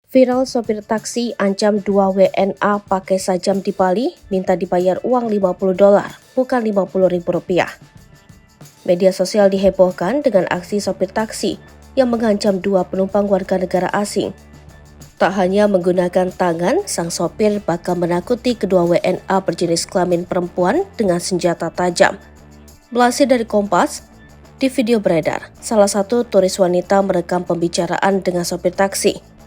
Viral sopir taksi ancam 2 WNA pakai sajam di Bali, minta dibayar uang $50, bukan Rp50.000. Media sosial dihebohkan dengan aksi sopir taksi yang mengancam 2 penumpang warga negara asing. Tak hanya menggunakan tangan, sang sopir bahkan menakuti kedua WNA berjenis kelamin perempuan dengan senjata tajam. Melansir dari Kompas, di video beredar, salah satu turis wanita merekam pembicaraan dengan sopir taksi.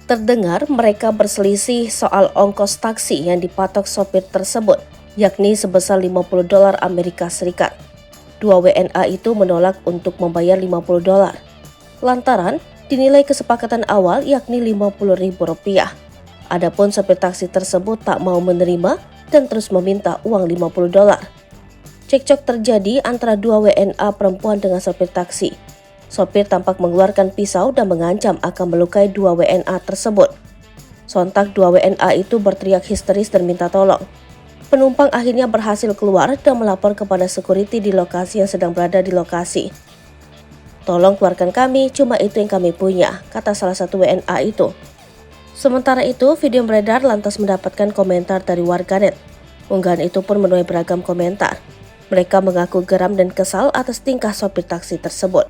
Terdengar mereka berselisih soal ongkos taksi yang dipatok sopir tersebut, yakni sebesar $50 Amerika Serikat. 2 WNA itu menolak untuk membayar $50, lantaran dinilai kesepakatan awal yakni Rp50.000. Adapun sopir taksi tersebut tak mau menerima dan terus meminta uang $50. Cekcok terjadi antara 2 WNA perempuan dengan sopir taksi. Sopir tampak mengeluarkan pisau dan mengancam akan melukai 2 WNA tersebut. Sontak 2 WNA itu berteriak histeris dan minta tolong. Penumpang akhirnya berhasil keluar dan melapor kepada security di lokasi yang sedang berada di lokasi. "Tolong keluarkan kami, cuma itu yang kami punya," kata salah satu WNA itu. Sementara itu, video beredar lantas mendapatkan komentar dari warganet. Unggahan itu pun menuai beragam komentar. Mereka mengaku geram dan kesal atas tingkah sopir taksi tersebut.